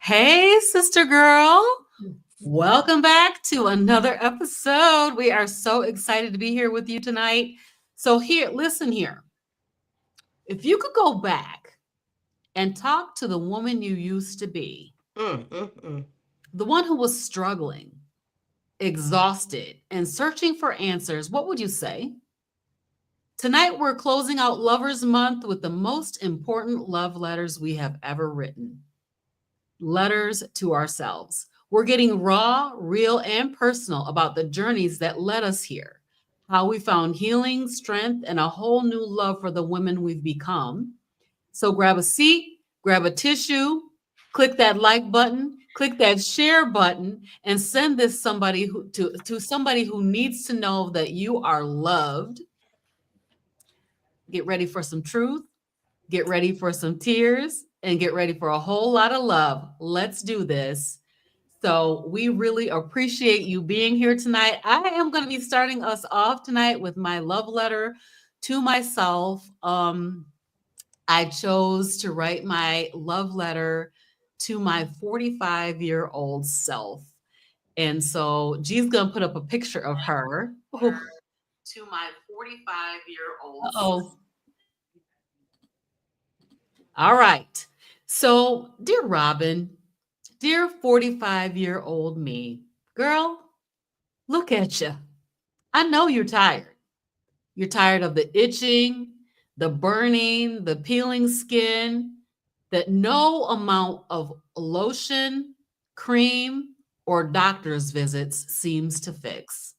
Hey, sister girl. Welcome back to another episode. We are so excited to be here with you tonight. So, listen here. If you could go back and talk to the woman you used to be, the one who was struggling, exhausted, and searching for answers, what would you say? Tonight, we're closing out Lovers Month with the most important love letters we have ever written. Letters to ourselves. We're getting raw, real, and personal about the journeys that led us here, how we found healing, strength, and a whole new love for the women we've become. So grab a seat, grab a tissue, click that like button, click that share button, and send this to somebody who needs to know that you are loved. Get ready for some truth, get ready for some tears, and get ready for a whole lot of love. Let's do this. So, we really appreciate you being here tonight. I am going to be starting us off tonight with my love letter to myself. I chose to write my love letter to my 45-year-old self. And so, G's going to put up a picture of her. To my 45-year-old. Oh, all right. So, dear Robyn, dear 45-year-old me, girl, look at you. I know you're tired. You're tired of the itching, the burning, the peeling skin that no amount of lotion, cream, or doctor's visits seems to fix.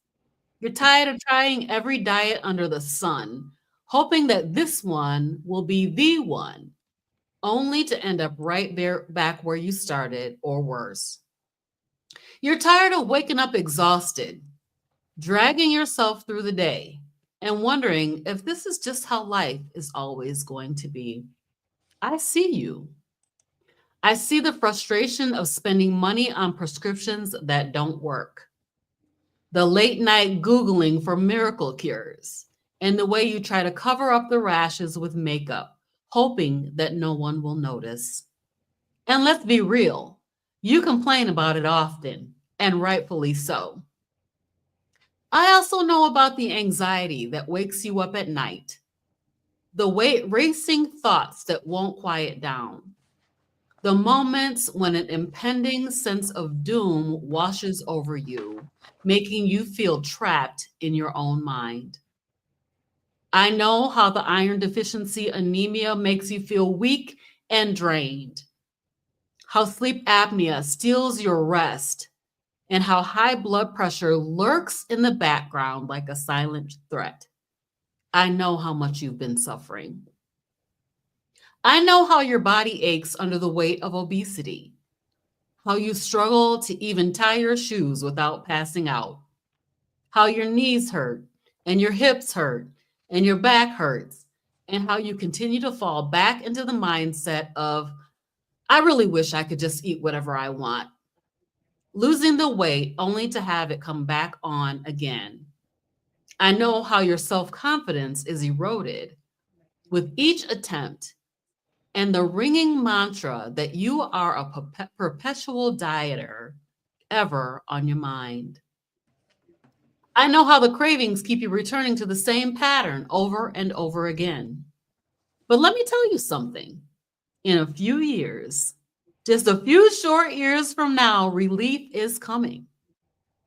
You're tired of trying every diet under the sun, hoping that this one will be the one, only to end up right there back where you started or worse. You're tired of waking up exhausted, dragging yourself through the day, and wondering if this is just how life is always going to be. I see you. I see the frustration of spending money on prescriptions that don't work, the late night Googling for miracle cures, and the way you try to cover up the rashes with makeup, hoping that no one will notice. And let's be real, you complain about it often, and rightfully so. I also know about the anxiety that wakes you up at night, the racing thoughts that won't quiet down, the moments when an impending sense of doom washes over you, making you feel trapped in your own mind. I know how the iron deficiency anemia makes you feel weak and drained, how sleep apnea steals your rest, and how high blood pressure lurks in the background like a silent threat. I know how much you've been suffering. I know how your body aches under the weight of obesity, how you struggle to even tie your shoes without passing out, how your knees hurt and your hips hurt and your back hurts, and how you continue to fall back into the mindset of, I really wish I could just eat whatever I want, losing the weight only to have it come back on again. I know how your self confidence is eroded with each attempt and the ringing mantra that you are a perpetual dieter ever on your mind. I know how the cravings keep you returning to the same pattern over and over again. But let me tell you something. In a few years, just a few short years from now, relief is coming.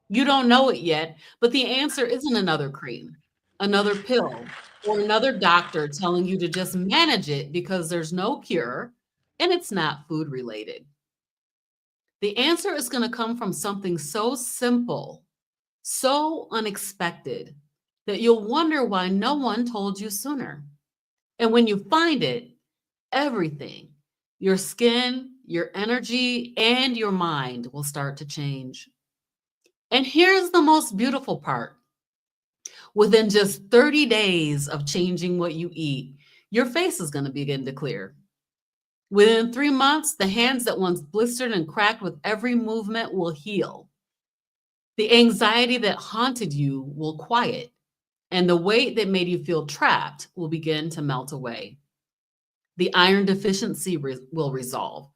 You don't know it yet, but the answer isn't another cream, another pill, or another doctor telling you to just manage it because there's no cure and it's not food related. The answer is going to come from something so simple, so unexpected, that you'll wonder why no one told you sooner. And when you find it, everything, your skin, your energy, and your mind will start to change. And here's the most beautiful part. Within just 30 days of changing what you eat, your face is going to begin to clear. Within 3 months, the hands that once blistered and cracked with every movement will heal. The anxiety that haunted you will quiet, and the weight that made you feel trapped will begin to melt away. The iron deficiency will resolve.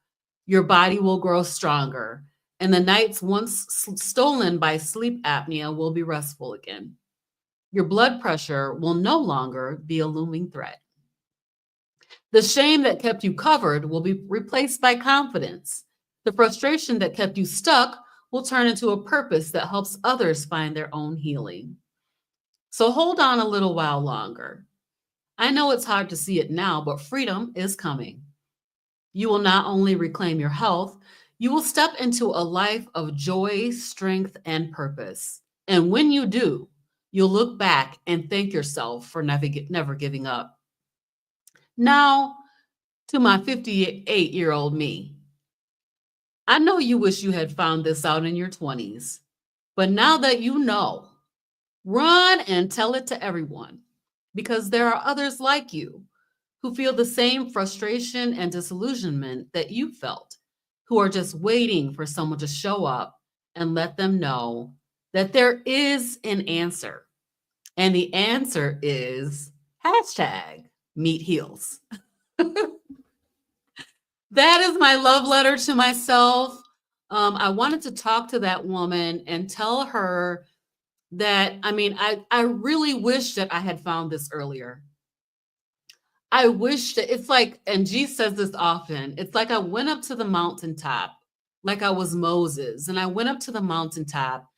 Your body will grow stronger, and the nights once stolen by sleep apnea will be restful again. Your blood pressure will no longer be a looming threat. The shame that kept you covered will be replaced by confidence. The frustration that kept you stuck will turn into a purpose that helps others find their own healing. So hold on a little while longer. I know it's hard to see it now, but freedom is coming. You will not only reclaim your health, you will step into a life of joy, strength, and purpose. And when you do, you'll look back and thank yourself for never giving up. Now, to my 58-year-old me, I know you wish you had found this out in your 20s, but now that you know, run and tell it to everyone because there are others like you who feel the same frustration and disillusionment that you felt, who are just waiting for someone to show up and let them know that there is an answer. And the answer is hashtag meet heals. That is my love letter to myself. I wanted to talk to that woman and tell her that, I really wish that I had found this earlier. I wish that it's like, and G says this often, it's like I went up to the mountaintop, like I was Moses, and I went up to the mountaintop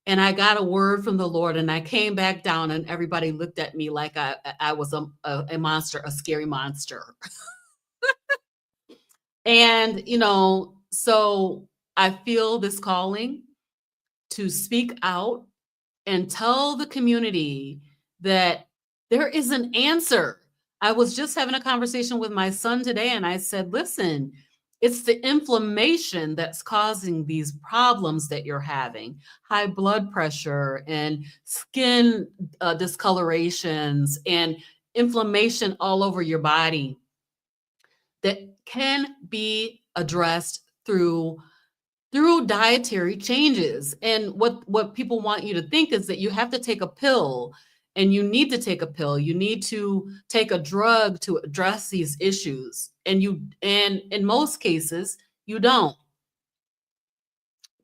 and I got a word from the Lord and I came back down and everybody looked at me like I was a monster, a scary monster. And, so I feel this calling to speak out and tell the community that there is an answer. I was just having a conversation with my son today, and I said, listen, it's the inflammation that's causing these problems that you're having, high blood pressure and skin discolorations and inflammation all over your body that can be addressed through dietary changes. And what people want you to think is that you have to take a pill, and you need to take a pill. You need to take a drug to address these issues. And in most cases, you don't.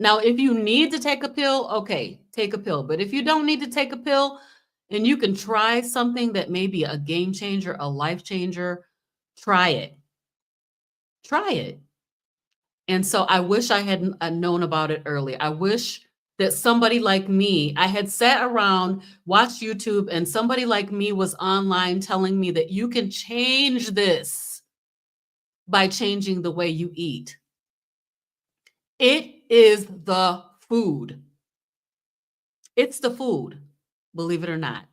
Now, if you need to take a pill, okay, take a pill. But if you don't need to take a pill and you can try something that may be a game changer, a life changer, try it. Try it. And so I wish I had known about it early. I wish that somebody like me, I had sat around, watched YouTube, and somebody like me was online telling me that you can change this by changing the way you eat. It is the food. It's the food, believe it or not.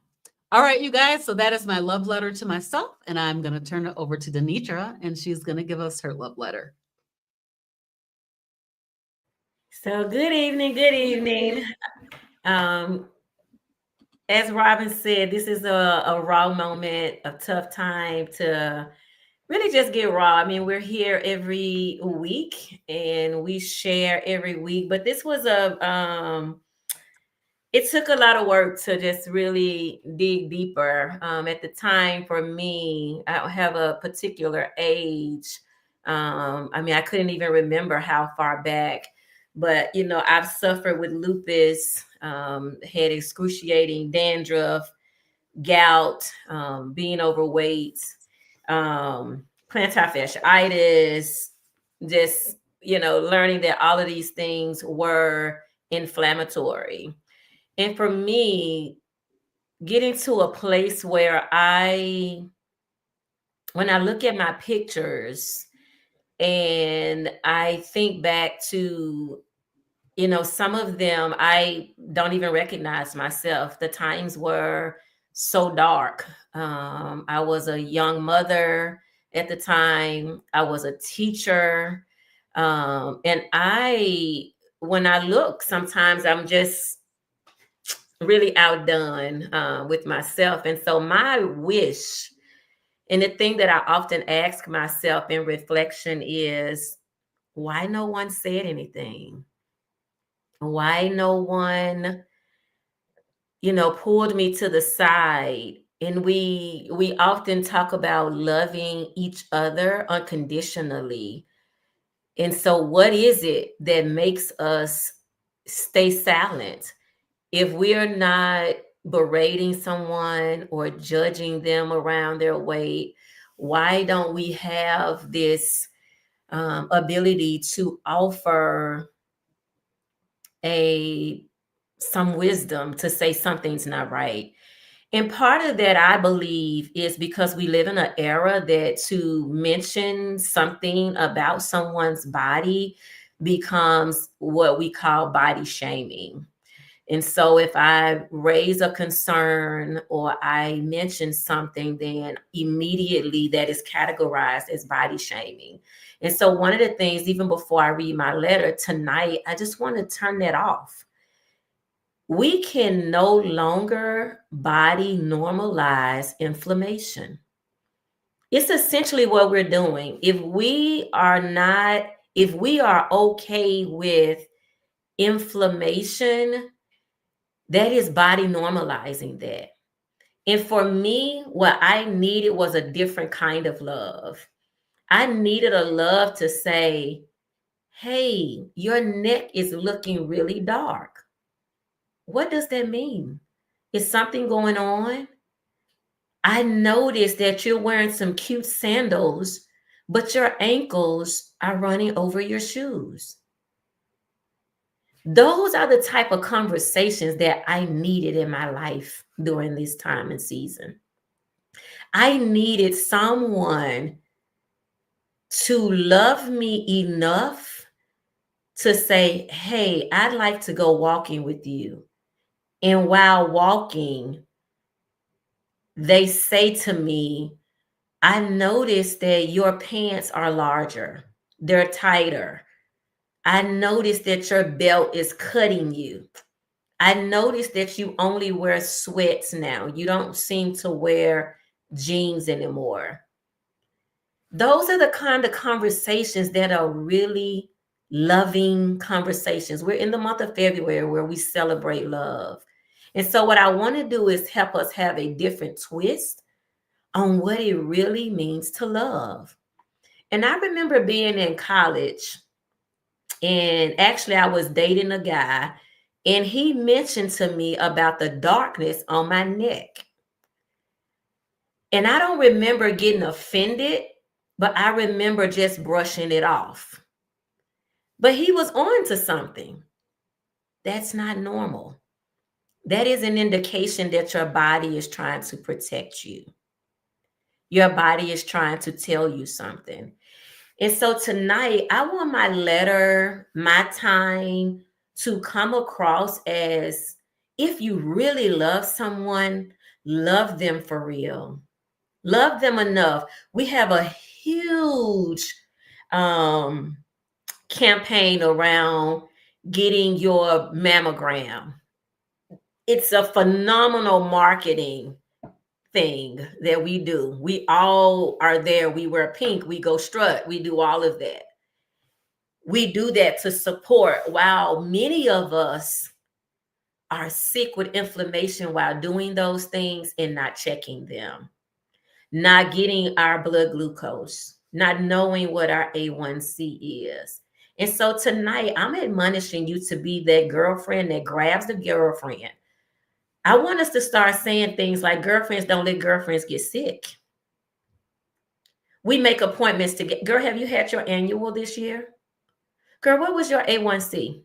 All right, you guys. So that is my love letter to myself. And I'm going to turn it over to DeNitra, and she's going to give us her love letter. So good evening, good evening. Um, as Robyn said, this is a raw moment, a tough time to really just get raw. I mean, we're here every week and we share every week, but this was it took a lot of work to just really dig deeper. At the time for me, I don't have a particular age. I couldn't even remember how far back, but I've suffered with lupus, had excruciating dandruff, gout, being overweight, plantar fasciitis, just learning that all of these things were inflammatory. And for me, getting to a place where when I look at my pictures and I think back to, some of them, I don't even recognize myself. The times were so dark. I was a young mother at the time, I was a teacher. And when I look, sometimes I'm just really outdone with myself. And so my wish, and the thing that I often ask myself in reflection is, why no one said anything? Why no one, pulled me to the side? And we often talk about loving each other unconditionally. And so, what is it that makes us stay silent? If we are not berating someone or judging them around their weight, why don't we have this ability to offer a some wisdom to say something's not right? And part of that, I believe, is because we live in an era that to mention something about someone's body becomes what we call body shaming. And so if I raise a concern or I mention something, then immediately that is categorized as body shaming. And so one of the things, even before I read my letter tonight, I just want to turn that off. We can no longer body normalize inflammation. It's essentially what we're doing. If we are okay with inflammation, that is body normalizing that. And for me, what I needed was a different kind of love. I needed a love to say, hey, your neck is looking really dark. What does that mean? Is something going on? I noticed that you're wearing some cute sandals, but your ankles are running over your shoes. Those are the type of conversations that I needed in my life during this time and season. I needed someone to love me enough to say, hey, I'd like to go walking with you. And while walking, they say to me, I noticed that your pants are larger, they're tighter. I noticed that your belt is cutting you. I noticed that you only wear sweats now. You don't seem to wear jeans anymore. Those are the kind of conversations that are really loving conversations. We're in the month of February where we celebrate love. And so, what I want to do is help us have a different twist on what it really means to love. And I remember being in college, and actually, I was dating a guy, and he mentioned to me about the darkness on my neck. And I don't remember getting offended, but I remember just brushing it off. But he was on to something. That's not normal. That is an indication that your body is trying to protect you. Your body is trying to tell you something. And so tonight, I want my letter, my time to come across as if you really love someone, love them for real. Love them enough. We have a huge campaign around getting your mammogram. It's a phenomenal marketing thing that we do. We all are there. We wear pink, we go strut, we do all of that. We do that to support while many of us are sick with inflammation while doing those things and not checking them, not getting our blood glucose, not knowing what our A1C is. And so tonight, I'm admonishing you to be that girlfriend that grabs the girlfriend. I want us to start saying things like girlfriends don't let girlfriends get sick. We make appointments to get, girl, have you had your annual this year? Girl, what was your A1C?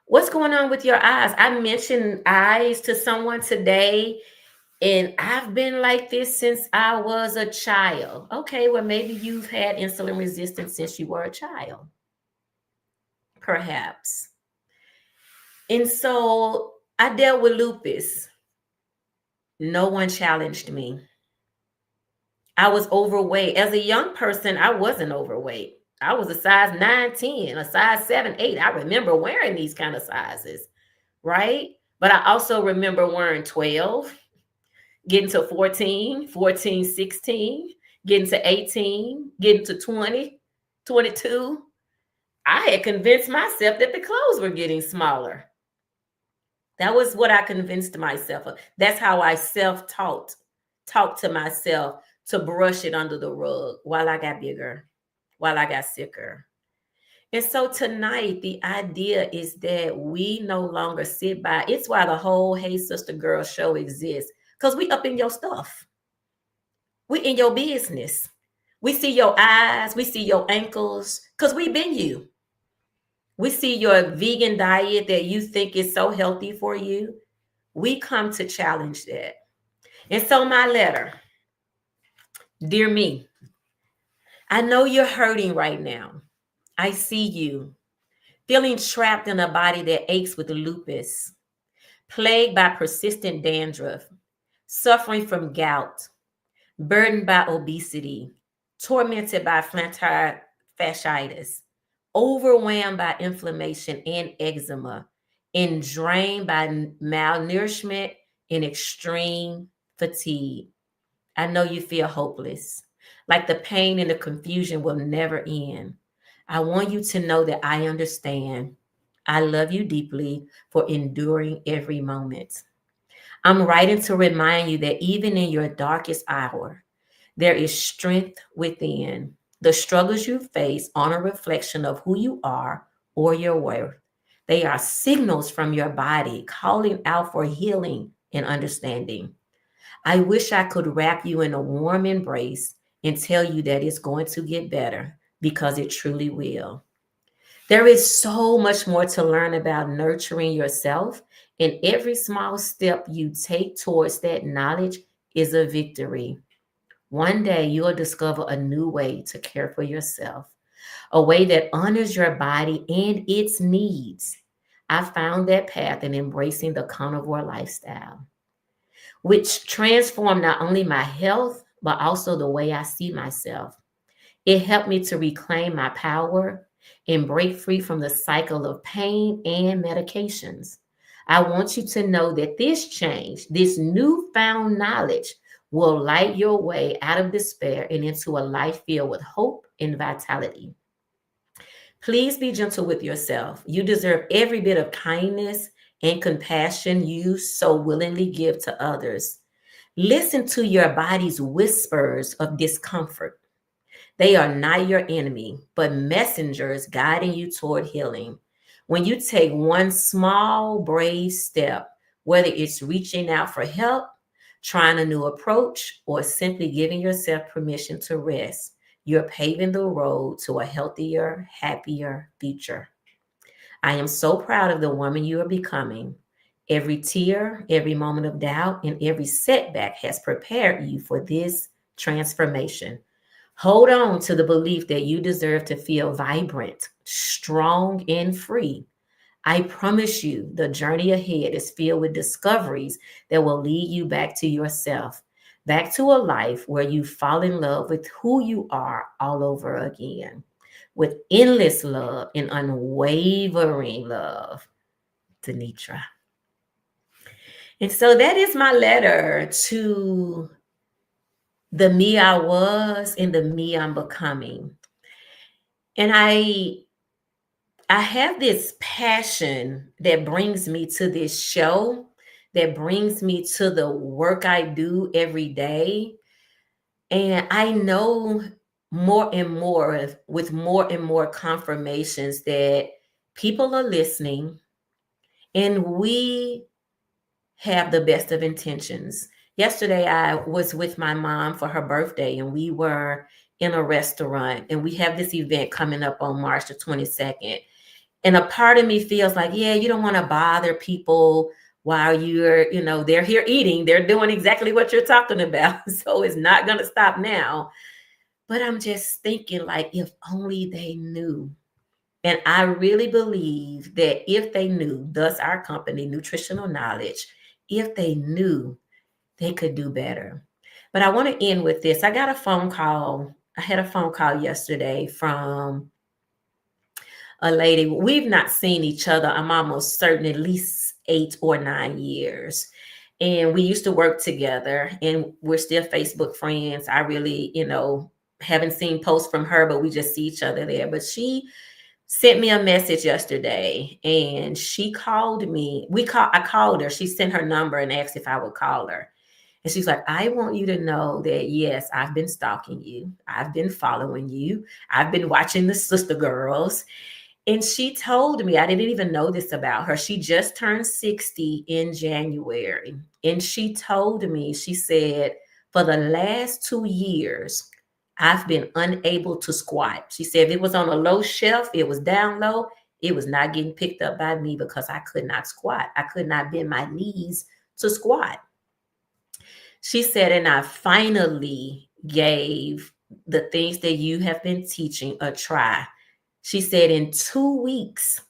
What's going on with your eyes? I mentioned eyes to someone today, and I've been like this since I was a child. Okay, well, maybe you've had insulin resistance since you were a child. Perhaps. And so I dealt with lupus. No one challenged me. I was overweight. As a young person, I wasn't overweight. I was a size 9, 10, a size 7, 8. I remember wearing these kind of sizes, right? But I also remember wearing 12, getting to 14, 14, 16, getting to 18, getting to 20, 22. I had convinced myself that the clothes were getting smaller. That was what I convinced myself of. That's how I self-taught, talked to myself to brush it under the rug while I got bigger. while I got sicker. And so tonight, the idea is that we no longer sit by. It's why the whole Hey Sister Girl show exists. Because we up in your stuff. We in your business. We see your eyes. We see your ankles. Because we been you. We see your vegan diet that you think is so healthy for you. We come to challenge that. And so my letter, dear me, I know you're hurting right now. I see you. Feeling trapped in a body that aches with lupus, plagued by persistent dandruff, suffering from gout, burdened by obesity, tormented by plantar fasciitis, overwhelmed by inflammation and eczema, and drained by malnourishment and extreme fatigue. I know you feel hopeless, like the pain and the confusion will never end. I want you to know that I understand. I love you deeply for enduring every moment. I'm writing to remind you that even in your darkest hour, there is strength within. The struggles you face aren't a reflection of who you are or your worth. They are signals from your body calling out for healing and understanding. I wish I could wrap you in a warm embrace and tell you that it's going to get better because it truly will. There is so much more to learn about nurturing yourself, and every small step you take towards that knowledge is a victory. One day you'll discover a new way to care for yourself, a way that honors your body and its needs. I found that path in embracing the carnivore lifestyle, which transformed not only my health, but also the way I see myself. It helped me to reclaim my power and break free from the cycle of pain and medications. I want you to know that this change, this newfound knowledge, will light your way out of despair and into a life filled with hope and vitality. Please be gentle with yourself. You deserve every bit of kindness and compassion you so willingly give to others. Listen to your body's whispers of discomfort. They are not your enemy, but messengers guiding you toward healing. When you take one small, brave step, whether it's reaching out for help, trying a new approach, or simply giving yourself permission to rest, you're paving the road to a healthier, happier future. I am so proud of the woman you are becoming. Every tear, every moment of doubt, and every setback has prepared you for this transformation. Hold on to the belief that you deserve to feel vibrant, strong, and free. I promise you, the journey ahead is filled with discoveries that will lead you back to yourself, back to a life where you fall in love with who you are all over again, with endless love and unwavering love. DeNitra. And so that is my letter to the me I was and the me I'm becoming. And I have this passion that brings me to this show, that brings me to the work I do every day. And I know more and more with more and more confirmations that people are listening and we have the best of intentions. Yesterday, I was with my mom for her birthday, and we were in a restaurant, and we have this event coming up on March the 22nd. And a part of me feels like, yeah, you don't want to bother people while they're here eating. They're doing exactly what you're talking about. So it's not going to stop now. But I'm just thinking, like, if only they knew. And I really believe that if they knew, thus our company, Nutritional Knowledge, if they knew, they could do better. But I want to end with this. I got a phone call. I had a phone call yesterday from a lady. We've not seen each other, I'm almost certain, at least 8 or 9 years. And we used to work together and we're still Facebook friends. I really, haven't seen posts from her, but we just see each other there. But she sent me a message yesterday and she called me. I called her. She sent her number and asked if I would call her. And she's like, I want you to know that, yes, I've been stalking you. I've been following you. I've been watching the sister girls. And she told me, I didn't even know this about her. She just turned 60 in January. And she told me, she said, for the last 2 years, I've been unable to squat. She said, if it was on a low shelf, it was down low, it was not getting picked up by me because I could not squat. I could not bend my knees to squat. She said, and I finally gave the things that you have been teaching a try. She said, in 2 weeks,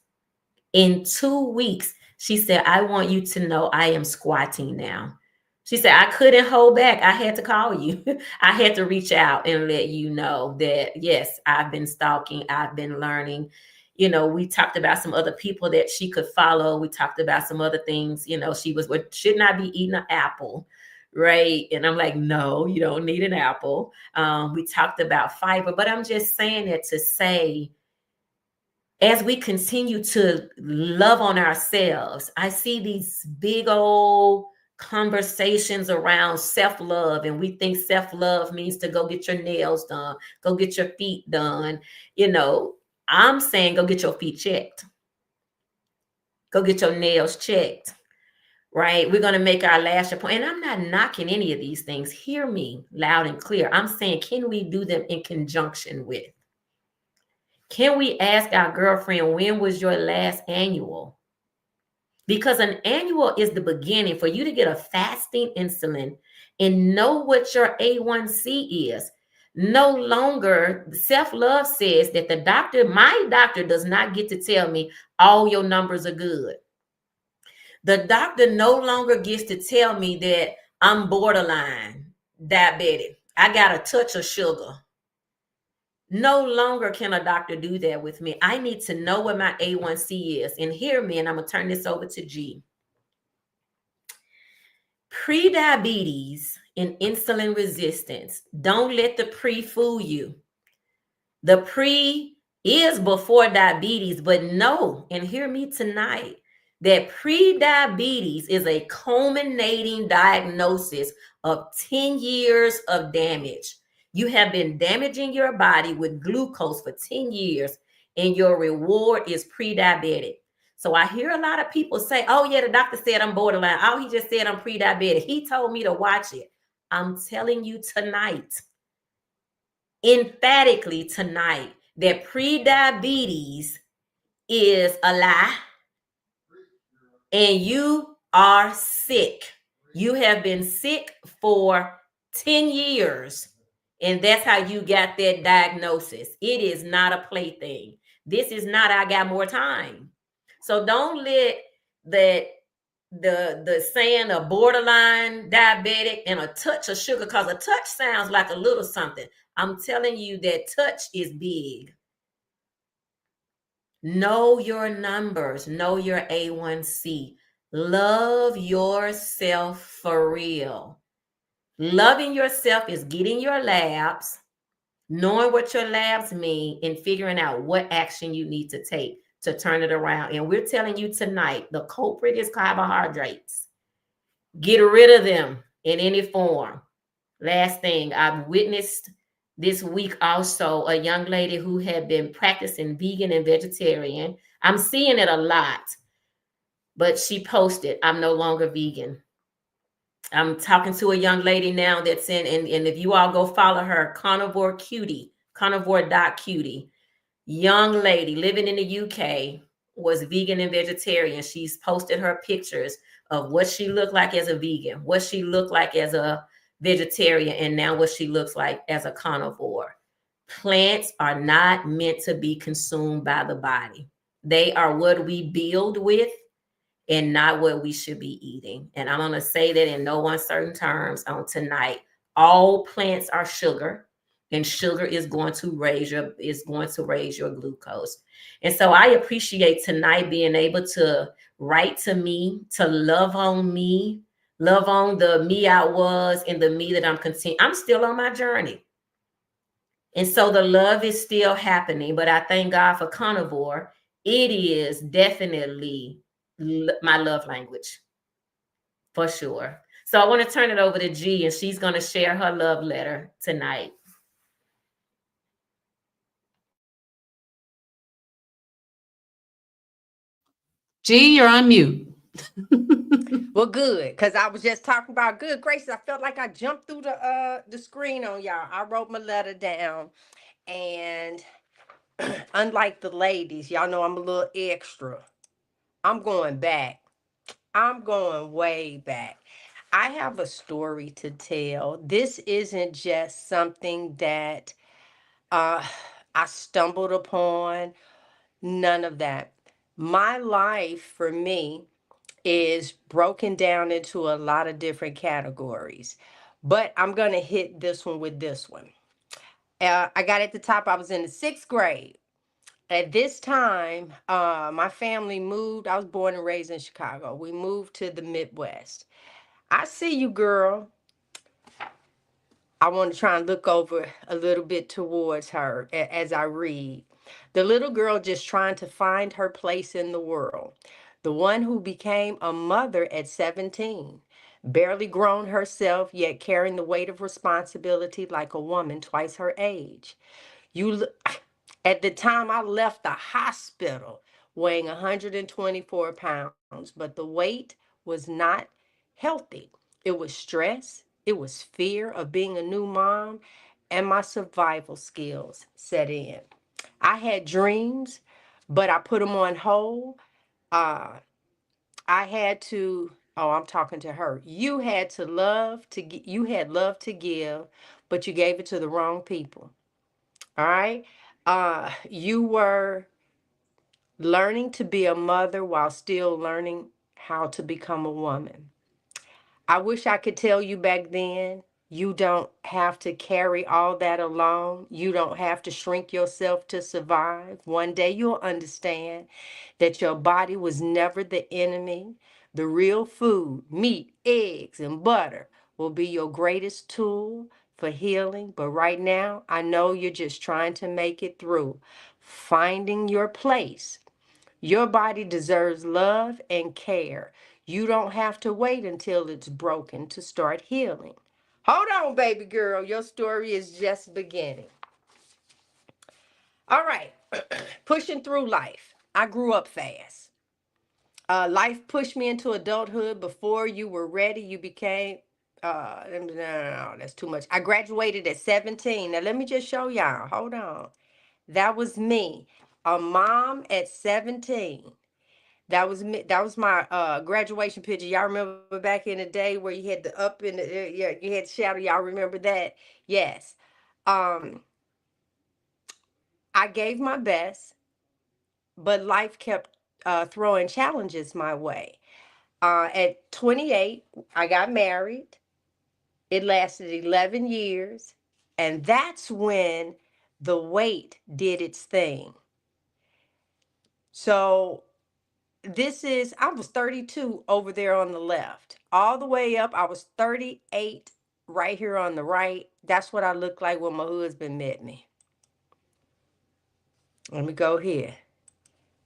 she said, I want you to know I am squatting now. She said, I couldn't hold back. I had to call you. I had to reach out and let you know that, yes, I've been stalking. I've been learning. We talked about some other people that she could follow. We talked about some other things. She should not be eating an apple, right? And I'm like, no, you don't need an apple. We talked about fiber, but I'm just saying that to say, as we continue to love on ourselves, I see these big old conversations around self-love, and we think self-love means to go get your nails done, go get your feet done. I'm saying go get your feet checked, go get your nails checked, right? We're going to make our lash appointment. And I'm not knocking any of these things. Hear me loud and clear. I'm saying, can we do them in conjunction with? Can we ask our girlfriend, when was your last annual? Because an annual is the beginning for you to get a fasting insulin and know what your A1C is. No longer, self-love says that my doctor does not get to tell me all your numbers are good. The doctor no longer gets to tell me that I'm borderline diabetic. I got a touch of sugar. No longer can a doctor do that with me. I need to know what my A1C is. And hear me, and I'm going to turn this over to G. Pre-diabetes and insulin resistance. Don't let the pre fool you. The pre is before diabetes, but know, and hear me tonight, that pre-diabetes is a culminating diagnosis of 10 years of damage. You have been damaging your body with glucose for 10 years, and your reward is pre-diabetic. So I hear a lot of people say, oh yeah, the doctor said I'm borderline. Oh, he just said I'm pre-diabetic. He told me to watch it. I'm telling you tonight, emphatically tonight, that pre-diabetes is a lie and you are sick. You have been sick for 10 years, and that's how you got that diagnosis. It is not a plaything. This is not, I got more time. So don't let that the saying of borderline diabetic and a touch of sugar, because a touch sounds like a little something. I'm telling you that touch is big. Know your numbers, know your A1C. Love yourself for real. Loving yourself is getting your labs, knowing what your labs mean, and figuring out what action you need to take to turn it around. And we're telling you tonight, the culprit is carbohydrates. Get rid of them in any form. Last thing, I've witnessed this week also a young lady who had been practicing vegan and vegetarian. I'm seeing it a lot, but she posted, I'm no longer vegan. I'm talking to a young lady now that's in, and if you all go follow her, Carnivore Cutie, carnivore.cutie, young lady living in the UK, was vegan and vegetarian. She's posted her pictures of what she looked like as a vegan, what she looked like as a vegetarian, and now what she looks like as a carnivore. Plants are not meant to be consumed by the body. They are what we build with and not what we should be eating. And I'm going to say that in no uncertain terms on tonight. All plants are sugar, and sugar is going to raise your glucose. And so I appreciate tonight being able to write to me, to love on me, love on the me I was and the me that I'm still on my journey. And so the love is still happening, but I thank God for Carnivore. It is definitely my love language, for sure. So I want to turn it over to G, and she's going to share her love letter tonight. G, you're on mute. Well, good, because I was just talking about good graces. I felt like I jumped through the screen on y'all. I wrote my letter down, and unlike the ladies, y'all know I'm a little extra. I'm going back. I'm going way back. I have a story to tell. This isn't just something that uh, I stumbled upon. None of that. My life, for me, is broken down into a lot of different categories. But I'm going to hit this one with this one. I got at the top, I was in the sixth grade. At this time, my family moved. I was born and raised in Chicago. We moved to the Midwest. I see you, girl. I want to try and look over a little bit towards her as I read. The little girl just trying to find her place in the world. The one who became a mother at 17, barely grown herself, yet carrying the weight of responsibility like a woman twice her age. You at the time I left the hospital weighing 124 pounds, but the weight was not healthy. It was stress, it was fear of being a new mom, and my survival skills set in. I had dreams, but I put them on hold. Uh, I had to, oh, I'm talking to her. You had to love to, you had love to give, but you gave it to the wrong people. All right. You were learning to be a mother while still learning how to become a woman. I wish I could tell you back then, you don't have to carry all that alone. You don't have to shrink yourself to survive. One day you'll understand that your body was never the enemy. The real food, meat, eggs, and butter, will be your greatest tool for healing. But right now, I know you're just trying to make it through, finding your place. Your body deserves love and care. You don't have to wait until it's broken to start healing. Hold on, baby girl. Your story is just beginning. All right. Pushing through life. I grew up fast. Life pushed me into adulthood before you were ready. You became, no, that's too much. I graduated at 17. Now, let me just show y'all. Hold on. That was me, a mom at 17. That was me. That was my graduation picture. Y'all remember back in the day where you had the up in the yeah, you had the shadow. Y'all remember that? Yes. Um, I gave my best, but life kept throwing challenges my way. At 28, I got married. It lasted 11 years, and that's when the weight did its thing. So I was 32 over there on the left. All the way up, I was 38 right here on the right. That's what I looked like when my husband met me. Let me go here.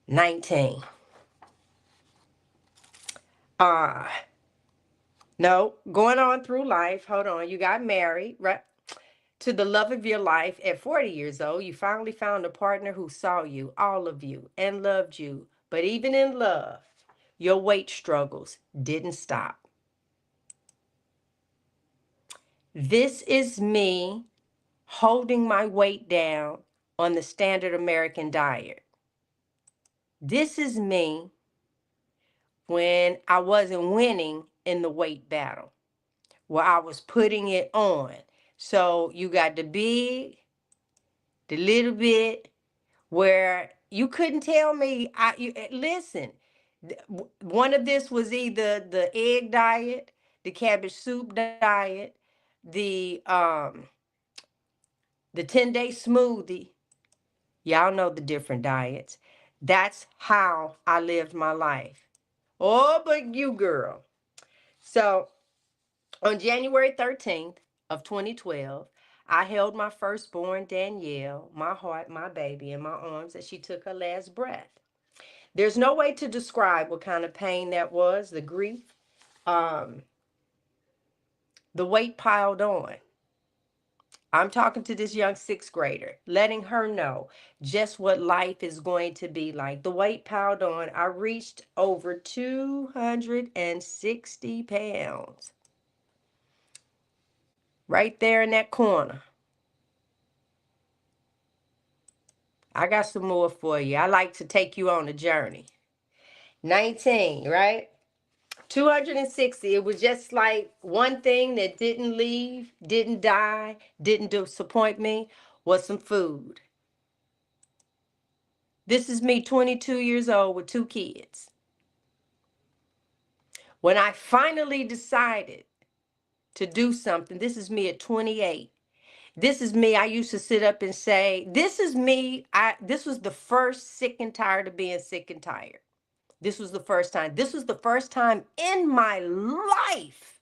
19. Uh, no, going on through life. Hold on. You got married, right? To the love of your life at 40 years old. You finally found a partner who saw you, all of you, and loved you. But even in love, your weight struggles didn't stop. This is me holding my weight down on the standard American diet. This is me when I wasn't winning in the weight battle, where I was putting it on. So you got the big, the little bit, where you couldn't tell me. Listen, one of this was either the egg diet, the cabbage soup diet, the um, the 10-day smoothie. Y'all know the different diets. That's how I lived my life. Oh, but you girl. So on January 13th of 2012, I held my firstborn, Danielle, my heart, my baby, in my arms as she took her last breath. There's no way to describe what kind of pain that was, the grief, um, The weight piled on. I'm talking to this young sixth grader, letting her know just what life is going to be like. The weight piled on. I reached over 260 pounds. Right there in that corner. I got some more for you. I like to take you on a journey. 19, right? 260. It was just like one thing that didn't leave, didn't die, didn't disappoint me, was some food. This is me, 22 years old with 2 kids. When I finally decided to do something, this is me at 28. This is me. I used to sit up and say, this is me. This was the first sick and tired of being sick and tired. This was the first time. This was the first time in my life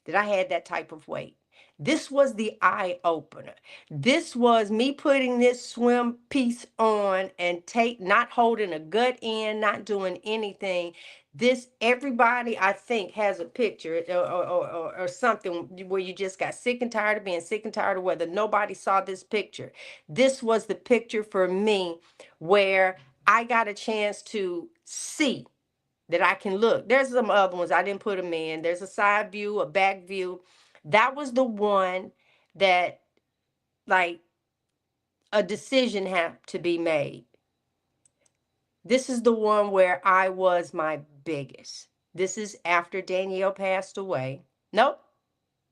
that I had that type of weight. This was the eye opener. This was me putting this swim piece on and not holding a gut in, not doing anything. This, everybody I think has a picture or something where you just got sick and tired of being sick and tired of whether nobody saw this picture. This was the picture for me where I got a chance to see that I can look. There's some other ones. I didn't put them in. There's a side view, a back view. That was the one that, like, a decision had to be made. This is the one where I was my biggest. This is after Danielle passed away. Nope,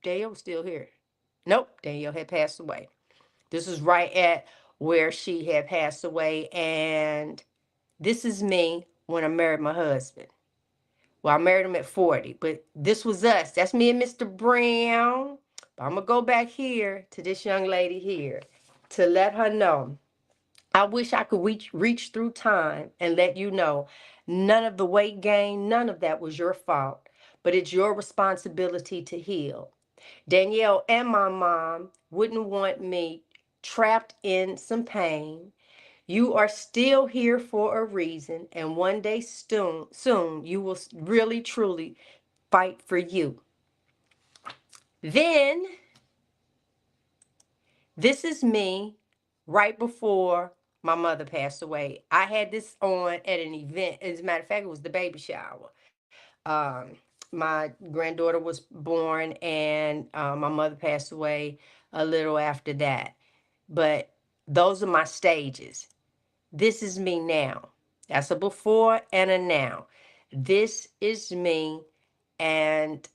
Danielle was still here. Nope, Danielle had passed away. This is right at where she had passed away. And this is me when I married my husband. Well, I married him at 40, but this was us. That's me and Mr. Brown. But I'm going to go back here to this young lady here to let her know. I wish I could reach through time and let you know none of the weight gain, none of that was your fault, but it's your responsibility to heal. Danielle and my mom wouldn't want me trapped in some pain. You are still here for a reason, and one day soon you will really truly fight for you. Then this is me right before my mother passed away. I had this on at an event. As a matter of fact, it was the baby shower. My granddaughter was born, and my mother passed away a little after that. But those are my stages. This is me now. That's a before and a now. This is me, and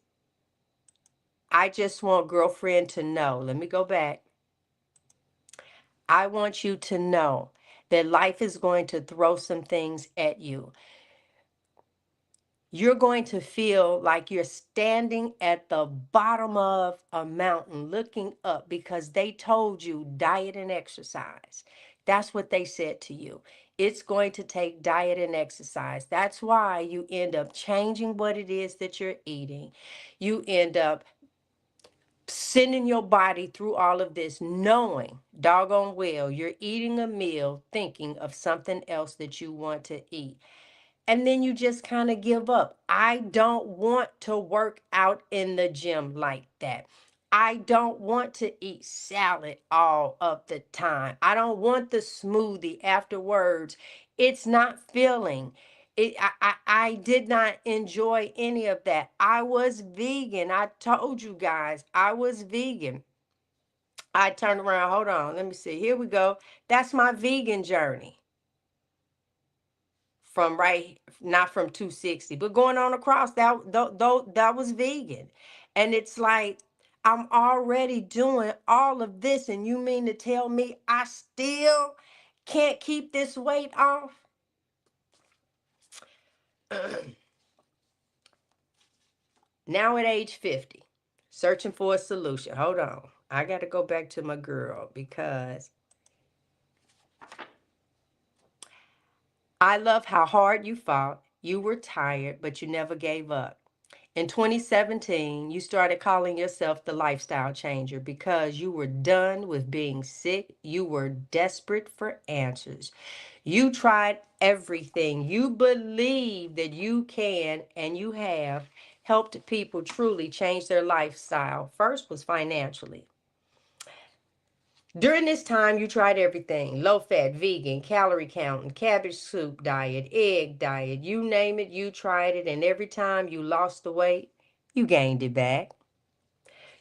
I just want girlfriend to know. Let me go back. I want you to know that life is going to throw some things at you. You're going to feel like you're standing at the bottom of a mountain looking up because they told you diet and exercise. That's what they said to you. It's going to take diet and exercise. That's why you end up changing what it is that you're eating. You end up sending your body through all of this, knowing doggone well you're eating a meal thinking of something else that you want to eat. And then you just kind of give up. I don't want to work out in the gym like that. I don't want to eat salad all of the time. I don't want the smoothie afterwards. It's not filling. I did not enjoy any of that. I was vegan. I told you guys I was vegan. I turned around. Hold on. Let me see. Here we go. That's my vegan journey. From right, not from 260, but going on across that was vegan. And it's like, I'm already doing all of this, and you mean to tell me I still can't keep this weight off? Now at age 50, searching for a solution. Hold on, I got to go back to my girl because I love how hard you fought. You were tired, but you never gave up. In 2017, you started calling yourself the lifestyle changer because you were done with being sick. You were desperate for answers. You tried everything. You believe that you can and you have helped people truly change their lifestyle first was financially. During this time, you tried everything: low fat, vegan, calorie counting, cabbage soup diet, egg diet, you name it, you tried it. And every time you lost the weight, you gained it back.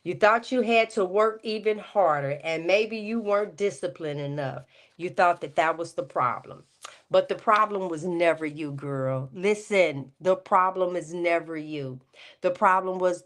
You thought you had to work even harder, and maybe you weren't disciplined enough. You thought that that was the problem. But the problem was never you, girl. Listen, the problem is never you. The problem was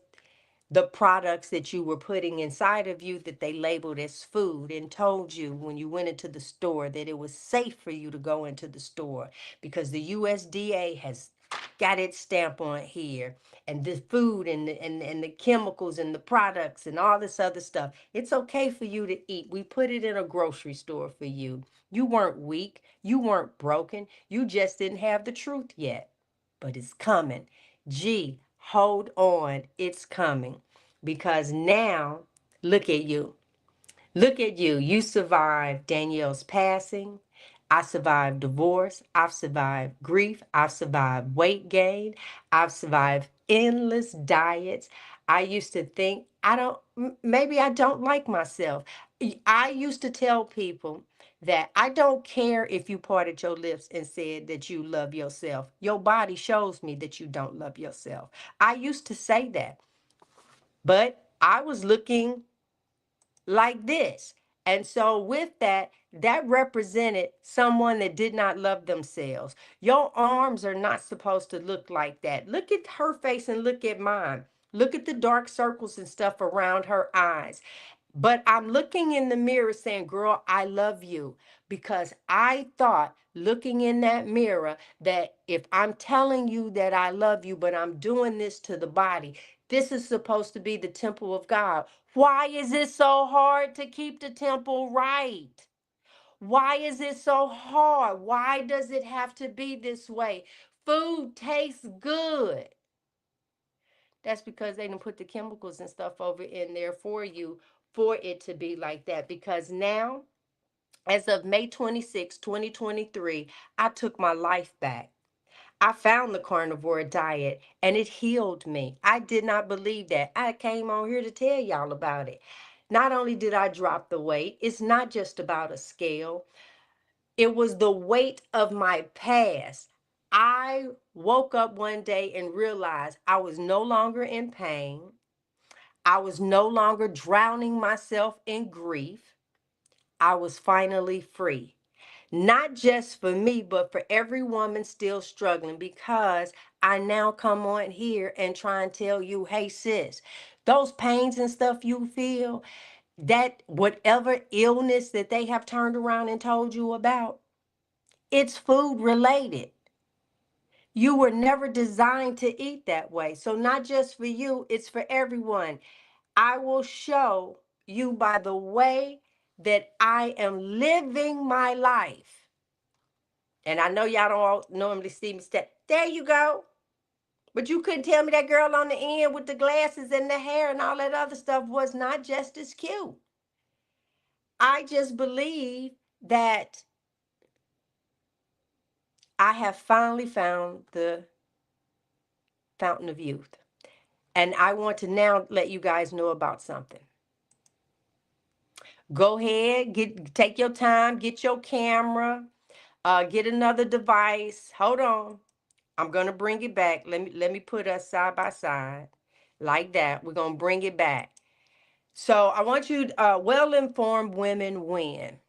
the products that you were putting inside of you that they labeled as food and told you when you went into the store that it was safe for you to go into the store because the USDA has got its stamp on here, and the food and the chemicals and the products and all this other stuff, it's okay for you to eat. We put it in a grocery store for you. You weren't weak, you weren't broken, you just didn't have the truth yet, but it's coming. Gee, hold on, it's coming. Because now, look at you. Look at you. You survived Danielle's passing. I survived divorce. I've survived grief. I've survived weight gain. I've survived endless diets. I used to think, maybe I don't like myself. I used to tell people that I don't care if you parted your lips and said that you love yourself. Your body shows me that you don't love yourself. I used to say that, but I was looking like this. And so, with that, that represented someone that did not love themselves. Your arms are not supposed to look like that. Look at her face and look at mine. Look at the dark circles and stuff around her eyes. But I'm looking in the mirror saying, girl, I love you. Because I thought, looking in that mirror, that if I'm telling you that I love you, but I'm doing this to the body, this is supposed to be the temple of God. Why is it so hard to keep the temple right? Why is it so hard? Why does it have to be this way? Food tastes good. That's because they didn't put the chemicals and stuff over in there for you for it to be like that. Because now, as of May 26, 2023, I took my life back. I found the carnivore diet and it healed me. I did not believe that. I came on here to tell y'all about it. Not only did I drop the weight, it's not just about a scale. It was the weight of my past. I woke up one day and realized I was no longer in pain. I was no longer drowning myself in grief. I was finally free. Not just for me, but for every woman still struggling, because I now come on here and try and tell you, hey, sis, those pains and stuff you feel, that whatever illness that they have turned around and told you about, it's food related. You were never designed to eat that way. So, not just for you, it's for everyone. I will show you by the way that I am living my life. And I know y'all don't normally see me say, there you go. But you couldn't tell me that girl on the end with the glasses and the hair and all that other stuff was not just as cute. I just believe that I have finally found the fountain of youth. And I want to now let you guys know about something. Go ahead, take your time, get your camera, get another device. Hold on. I'm gonna bring it back. Let me put us side by side like that. We're gonna bring it back. So I want you, well-informed women win.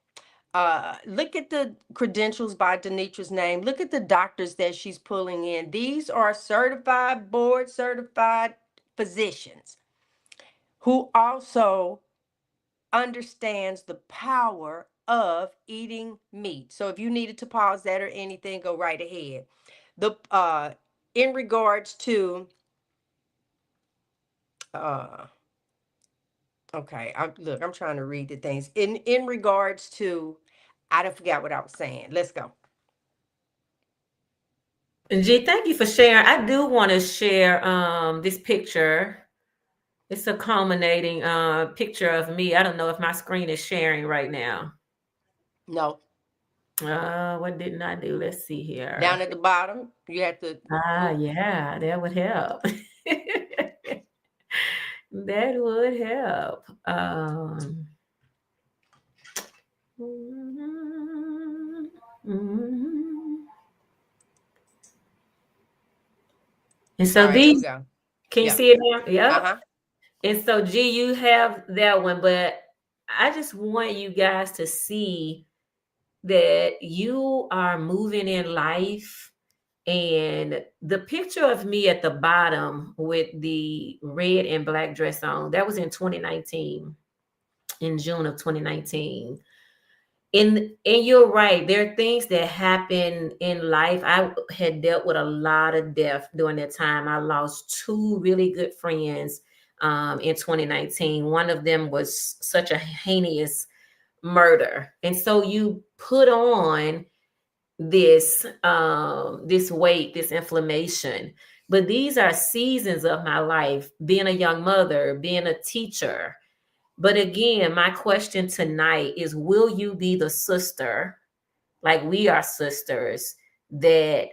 Look at the credentials by DeNitra's name. Look at the doctors that she's pulling in. These are certified, board certified physicians who also understands the power of eating meat. So if you needed to pause that or anything, go right ahead. The in regards to uh okay, I'm trying to read the things. In regards to, I don't forget what I was saying. Let's go. And G, thank you for sharing. I do want to share this picture. It's a culminating picture of me. I don't know if my screen is sharing right now. No, What didn't I do? Let's see down here. at the bottom, you have to. Ah, yeah, that would help. That would help. And All so right, here we these, go. can you Yeah. see it now? Yep. Uh-huh. And so, G, you have that one, but I just want you guys to see that you are moving in life. And the picture of me at the bottom with the red and black dress on, that was in 2019, in June of 2019. And you're right, there are things that happen in life. I had dealt with a lot of death during that time. I lost two really good friends in 2019. One of them was such a heinous murder. And so you put on this weight, this inflammation. But these are seasons of my life, being a young mother, being a teacher. But again, my question tonight is, will you be the sister, like we are sisters, that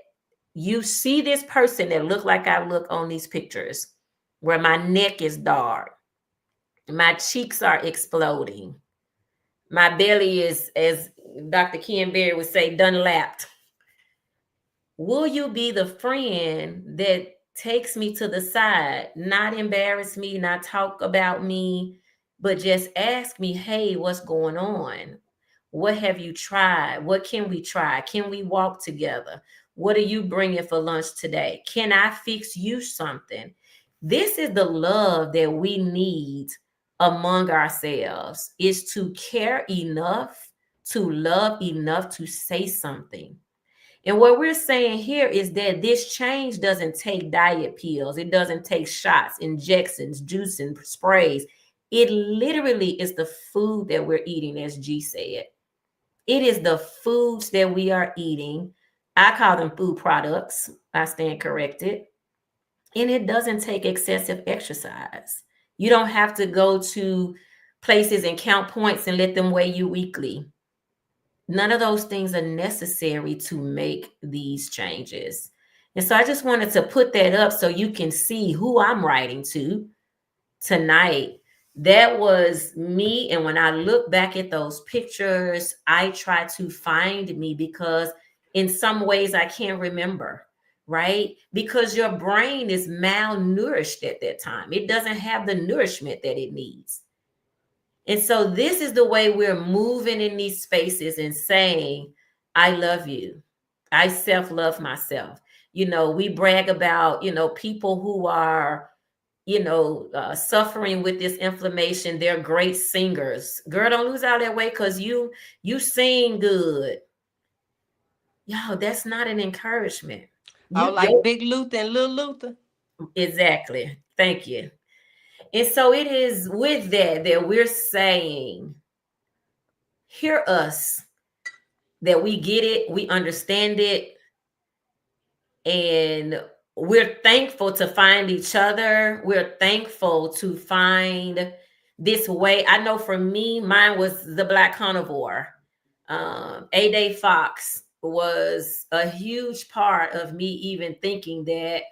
you see this person that look like I look on these pictures, where my neck is dark, my cheeks are exploding, my belly is, as Dr. Ken Berry would say, done lapped. Will you be the friend that takes me to the side, not embarrass me, not talk about me, but just ask me, hey, what's going on? What have you tried? What can we try? Can we walk together? What are you bringing for lunch today? Can I fix you something? This is the love that we need among ourselves, is to care enough, to love enough to say something. And what we're saying here is that this change doesn't take diet pills. It doesn't take shots, injections, juice, and sprays. It literally is the food that we're eating, as G said. It is the foods that we are eating. I call them food products. I stand corrected. And it doesn't take excessive exercise. You don't have to go to places and count points and let them weigh you weekly. None of those things are necessary to make these changes. And so I just wanted to put that up so you can see who I'm writing to tonight. That was me. And when I look back at those pictures, I try to find me, because in some ways I can't remember, right? Because your brain is malnourished at that time. It doesn't have the nourishment that it needs. And so this is the way we're moving in these spaces and saying, I love you. I self-love myself. We brag about, people who are, suffering with this inflammation. They're great singers. Girl, don't lose all that weight because you sing good. Yo, that's not an encouragement. Oh, like Big Luther and Little Luther. Exactly. Thank you. And so it is with that we're saying, hear us, that we get it, we understand it, and we're thankful to find each other. We're thankful to find this way. I know for me, mine was the Black Carnivore. A-Day Fox was a huge part of me even thinking that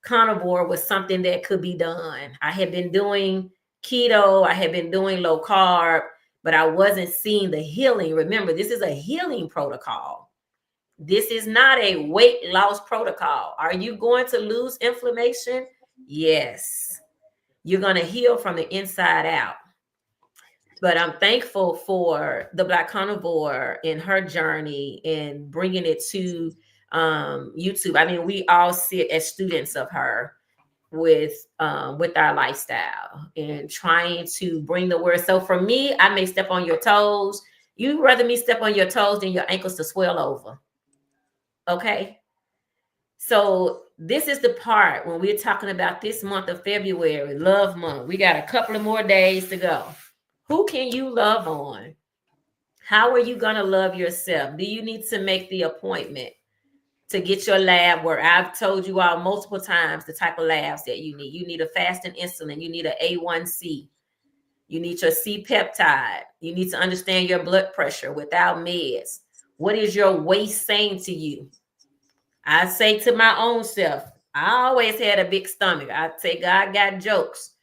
carnivore was something that could be done. I had been doing keto, I had been doing low carb, but I wasn't seeing the healing. Remember, this is a healing protocol. This is not a weight loss protocol. Are you going to lose inflammation? Yes. You're going to heal from the inside out. But I'm thankful for the Black Carnivore in her journey and bringing it to YouTube. I mean, we all sit as students of her with our lifestyle and trying to bring the word. So for me, I may step on your toes. You'd rather me step on your toes than your ankles to swell over. Okay. So this is the part when we're talking about this month of February, Love Month. We got a couple of more days to go. Who can you love on? How are you going to love yourself? Do you need to make the appointment to get your lab work? I've told you all multiple times the type of labs that you need. You need a fasting insulin. You need an A1C. You need your C-peptide. You need to understand your blood pressure without meds. What is your waist saying to you? I say to my own self, I always had a big stomach. I say, God got jokes.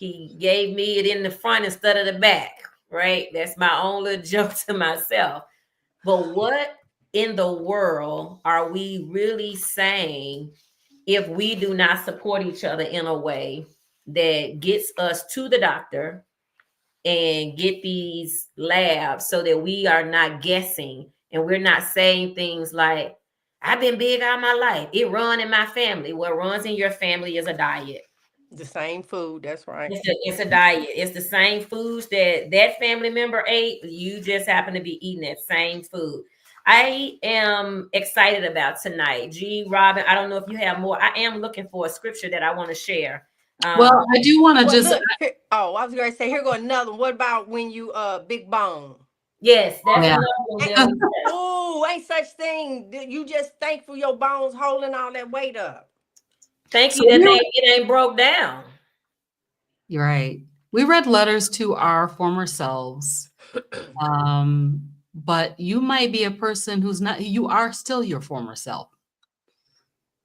He gave me it in the front instead of the back, right? That's my own little joke to myself. But what in the world are we really saying if we do not support each other in a way that gets us to the doctor and get these labs so that we are not guessing and we're not saying things like, I've been big all my life. It run in my family. What runs in your family is a diet. The same food. That's right. It's a diet. It's the same foods that family member ate. You just happen to be eating that same food. I am excited about tonight. Robyn, I don't know if you have more. I am looking for a scripture that I want to share. Well, I do want to Well, just look. Here, oh, I was going to say, here go another one. What about when you big bone? Yes, that's yeah. another one that we Oh, ain't such thing. You just thankful your bones holding all that weight up. thank So you that it ain't broke down. you're right. We read letters to our former selves. But you might be a person who's not, you are still your former self.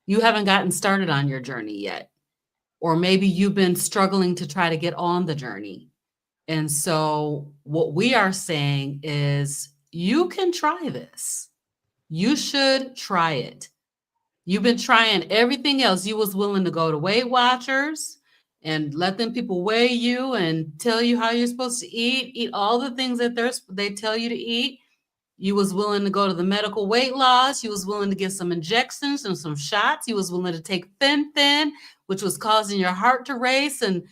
You haven't gotten started on your journey yet. Or maybe you've been struggling to try to get on the journey. And so what we are saying is you can try this. You should try it. You've been trying everything else. You was willing to go to Weight Watchers and let them people weigh you and tell you how you're supposed to eat all the things that they tell you to eat. You was willing to go to the medical weight loss. You was willing to get some injections and some shots. You was willing to take fen, which was causing your heart to race and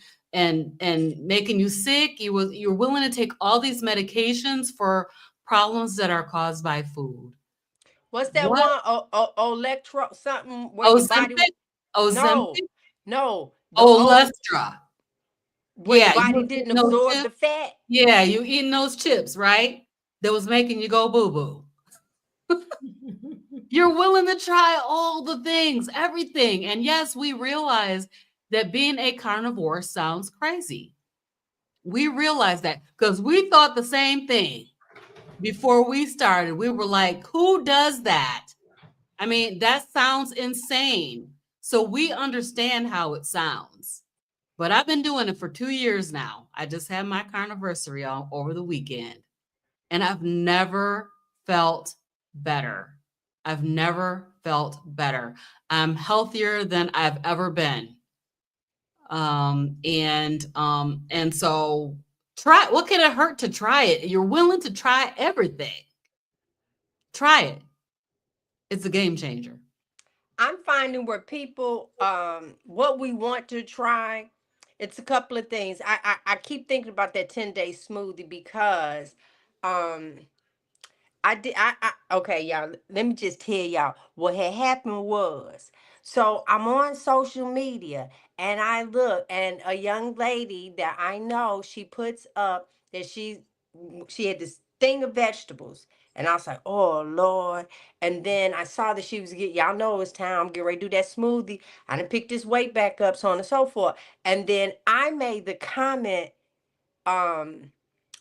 making you sick. You're willing to take all these medications for problems that are caused by food. What's that What? one? Electro something where your body. Ozempic? No, Ozempic? no. The old Olestra. where your Yeah, you body was didn't eating those absorb the chips. fat. Yeah, you eating those chips, right? That was making you go boo-boo. You're willing to try all the things, everything. And yes, we realize that being a carnivore sounds crazy. We realize that because we thought the same thing before we started. We were like, who does that? I mean, that sounds insane. So we understand how it sounds. But I've been doing it for 2 years now. I just had my carniversary on over the weekend, and I've never felt better. I've never felt better. I'm healthier than I've ever been. And so try, what can it hurt to try it? You're willing to try everything. Try it. It's a game changer. I'm finding where people, what we want to try. It's a couple of things. I keep thinking about that 10-day smoothie because, um, okay, y'all. Let me just tell y'all what had happened was. So I'm on social media and I look, and a young lady that I know, she puts up that she had this thing of vegetables. And I was like, oh Lord. And then I saw that she was y'all know it's time. I'm getting ready to do that smoothie. I done picked this weight back up, so on and so forth. And then I made the comment, um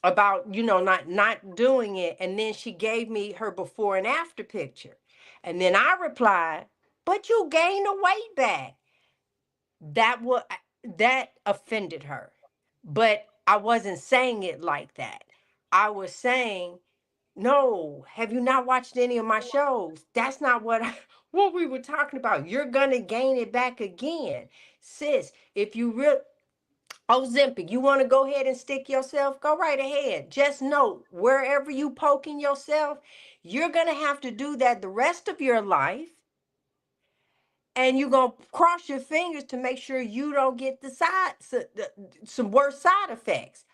about not doing it, and then she gave me her before and after picture, and then I replied, but you gained the weight back. That offended her, but I wasn't saying it like that. I was saying, no, have you not watched any of my shows? That's not what we were talking about. You're gonna gain it back again, sis. If you real Ozempic, you want to go ahead and stick yourself? Go right ahead. Just know, wherever you poking yourself, you're going to have to do that the rest of your life. And you're going to cross your fingers to make sure you don't get some worse side effects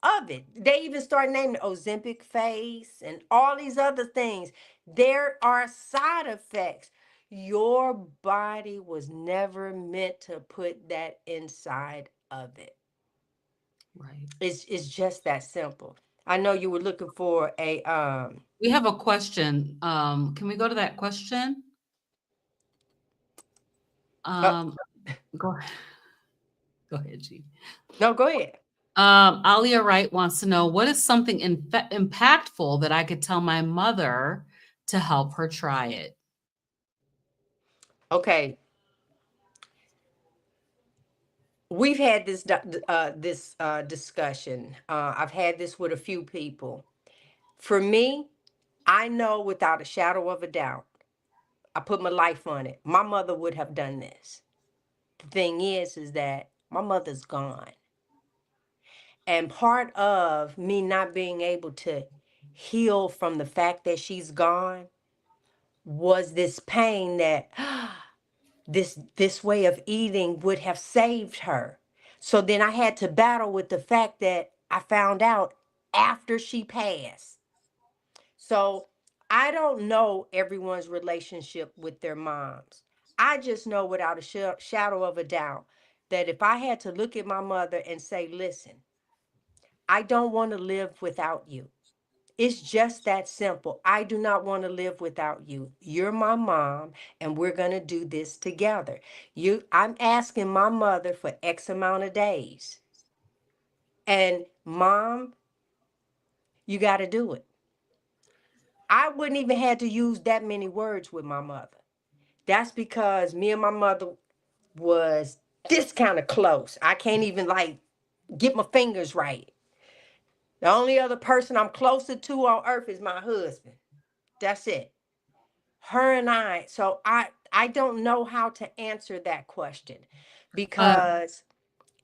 of it. They even start naming Ozempic face and all these other things. There are side effects. Your body was never meant to put that inside of it. Right. It's just that simple. I know you were looking for a We have a question. Can we go to that question? uh, Um, go, go ahead, G. no, go ahead. Alia Wright wants to know, what is something impactful that I could tell my mother to help her try it? Okay. we've had this discussion. I've had this with a few people. For me, I know without a shadow of a doubt, I put my life on it. My mother would have done this. The thing is that my mother's gone. And part of me not being able to heal from the fact that she's gone was this pain that this way of eating would have saved her. So then I had to battle with the fact that I found out after she passed. So I don't know everyone's relationship with their moms. I just know without a shadow of a doubt that if I had to look at my mother and say, listen, I don't want to live without you. It's just that simple. I do not want to live without you. You're my mom, and we're going to do this together. I'm asking my mother for X amount of days. And mom, you got to do it. I wouldn't even have to use that many words with my mother. That's because me and my mother was this kind of close. I can't even like get my fingers right. The only other person I'm closer to on earth is my husband. That's it. Her and I. So I don't know how to answer that question Uh, because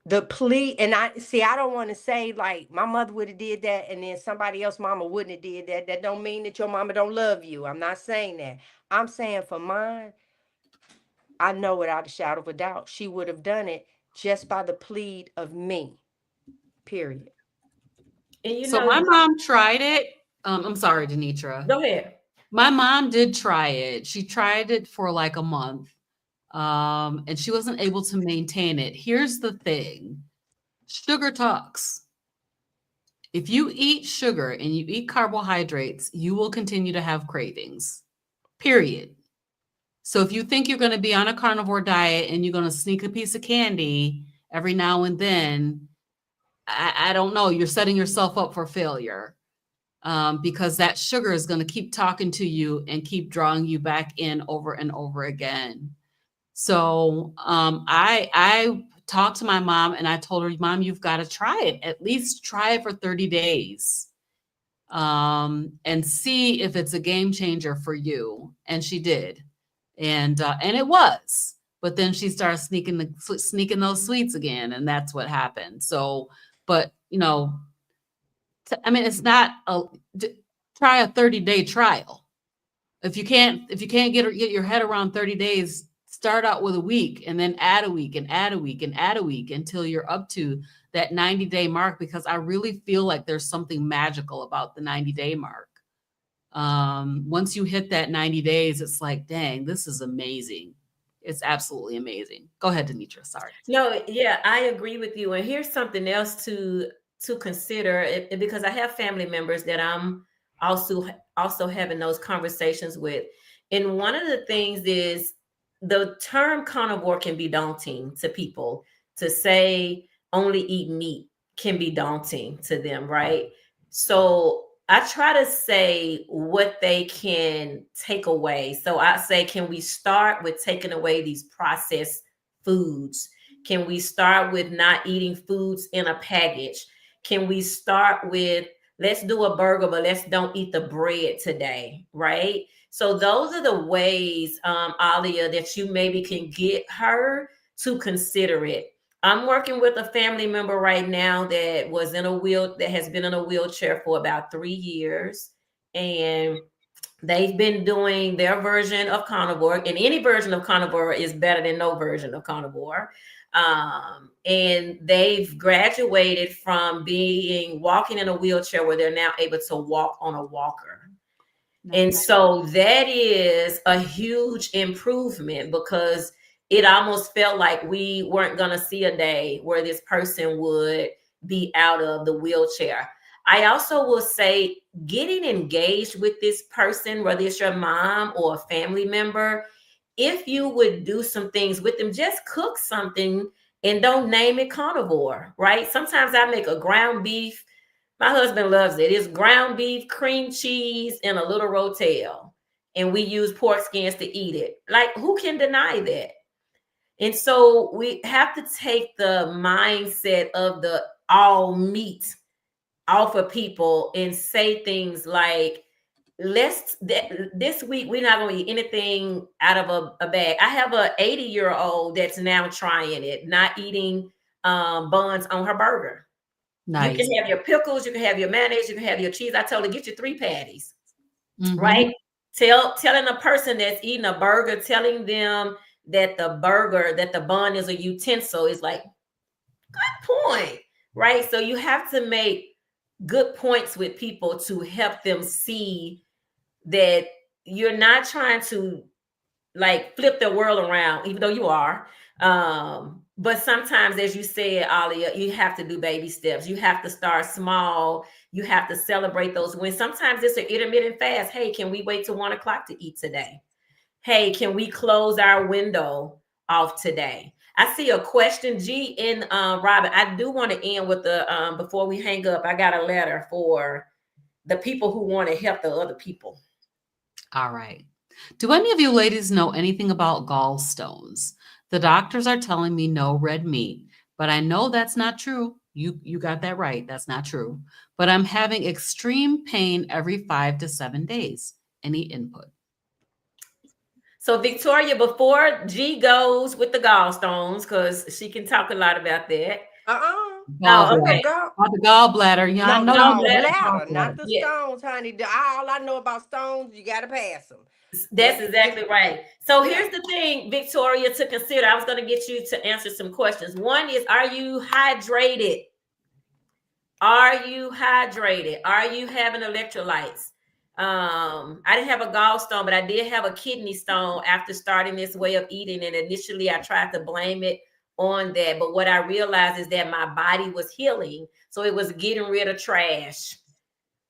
the plea, and I don't want to say like my mother would have did that and then somebody else mama wouldn't have did that. That don't mean that your mama don't love you. I'm not saying that. I'm saying for mine, I know without a shadow of a doubt she would have done it just by the plead of me. Period. And you so know, my mom tried it. I'm sorry, DeNitra. go ahead. My mom did try it. She tried it for like a month, and she wasn't able to maintain it. Here's the thing: sugar talks. If you eat sugar and you eat carbohydrates, you will continue to have cravings. Period. So if you think you're going to be on a carnivore diet and you're going to sneak a piece of candy every now and then, I don't know. You're setting yourself up for failure, because that sugar is going to keep talking to you and keep drawing you back in over and over again. So I talked to my mom and I told her, Mom, you've got to try it. At least try it for 30 days, and see if it's a game changer for you. And she did, and it was. But then she started sneaking those sweets again, and that's what happened. So, but I mean, it's not try a 30-day trial. If you can't get your head around 30 days, start out with a week and then add a week and add a week and add a week until you're up to that 90-day mark, because I really feel like there's something magical about the 90-day mark. Once you hit that 90 days, it's like, dang, this is amazing. It's absolutely amazing. Go ahead, DeNitra. Sorry. No, yeah, I agree with you. And here's something else to consider, because I have family members that I'm also having those conversations with. And one of the things is the term carnivore can be daunting to people. To say only eat meat can be daunting to them, right? So I try to say what they can take away. So I say, can we start with taking away these processed foods? Can we start with not eating foods in a package? Can we start with, let's do a burger, but let's don't eat the bread today, right? So those are the ways, Alia, that you maybe can get her to consider it. I'm working with a family member right now that has been in a wheelchair for about 3 years, and they've been doing their version of carnivore, and any version of carnivore is better than no version of carnivore. And they've graduated from being walking in a wheelchair where they're now able to walk on a walker. And so that is a huge improvement, because it almost felt like we weren't going to see a day where this person would be out of the wheelchair. I also will say, getting engaged with this person, whether it's your mom or a family member, if you would do some things with them, just cook something and don't name it carnivore, right? Sometimes I make a ground beef. My husband loves it. It's ground beef, cream cheese, and a little rotel. And we use pork skins to eat it. Like, who can deny that? And so we have to take the mindset of the all meat off of people and say things like, this week we're not going to eat anything out of a bag. I have a 80-year-old that's now trying it, not eating buns on her burger. You can Nice. have your pickles, you can have your mayonnaise, you can have your cheese. I told her, get you 3 patties, Mm-hmm. right? Telling a person that's eating a burger, telling them that the bun is a utensil is like, good point, right? So you have to make good points with people to help them see that you're not trying to like flip the world around, even though you are. But sometimes, as you said, Alia, you have to do baby steps. You have to start small. You have to celebrate those wins. Sometimes it's an intermittent fast. Hey, can we wait till 1 o'clock to eat today? Hey, can we close our window off today? I see a question, G, in Robyn. I do want to end with the before we hang up. I got a letter for the people who want to help the other people. All right. Do any of you ladies know anything about gallstones? The doctors are telling me no red meat, but I know that's not true. You got that right. That's not true. But I'm having extreme pain every 5 to 7 days. Any input? So Victoria, before G goes with the gallstones, because she can talk a lot about that. Oh, Gallbladder. okay. Go. The gallbladder. Yeah, I No, know you know Gallbladder. about gallbladder, not gallbladder. the Yeah, stones, honey. All I know about stones, you gotta pass them. that's Get exactly right. So yeah. here's the thing, Victoria, to consider. I was going to get you to answer some questions. One is, are you hydrated? Are you hydrated? Are you having electrolytes? I didn't have a gallstone, but I did have a kidney stone after starting this way of eating. And initially I tried to blame it on that. But what I realized is that my body was healing. So it was getting rid of trash,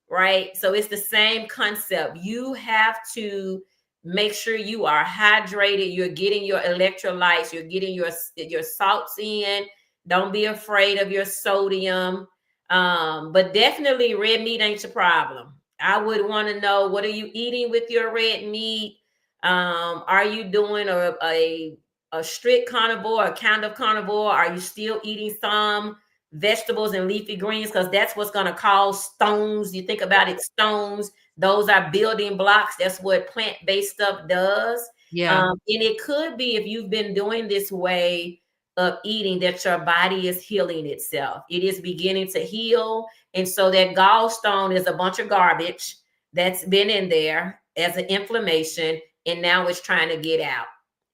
right? So it's the same concept. You have to make sure you are hydrated. You're getting your electrolytes. You're getting your salts in. Don't be afraid of your sodium. But definitely red meat ain't your problem. I would want to know, what are you eating with your red meat? Are you doing a strict carnivore, a kind of carnivore? Are you still eating some vegetables and leafy greens? Because that's what's going to cause stones. You think about it, stones, those are building blocks. That's what plant-based stuff does. Yeah. And it could be, if you've been doing this way of eating, that your body is healing itself. It is beginning to heal. And so that gallstone is a bunch of garbage that's been in there as an inflammation, and now it's trying to get out,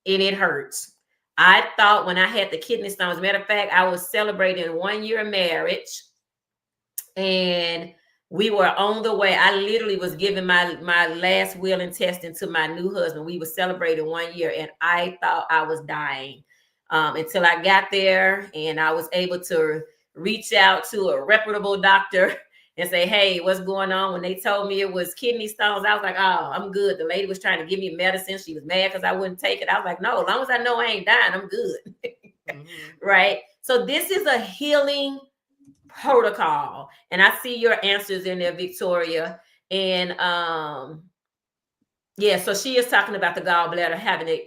and it hurts. I thought when I had the kidney stones, matter of fact, I was celebrating 1 year of marriage, and we were on the way. I literally was giving my last will and testing to my new husband. We were celebrating 1 year, and I thought I was dying until I got there, and I was able to reach out to a reputable doctor and say, hey, what's going on? When they told me it was kidney stones, I was like, oh, I'm good. The lady was trying to give me medicine. She was mad because I wouldn't take it. I was like, no, as long as I know I ain't dying, I'm good. Right? So this is a healing protocol. And I see your answers in there, Victoria. And yeah, so she is talking about the gallbladder having it.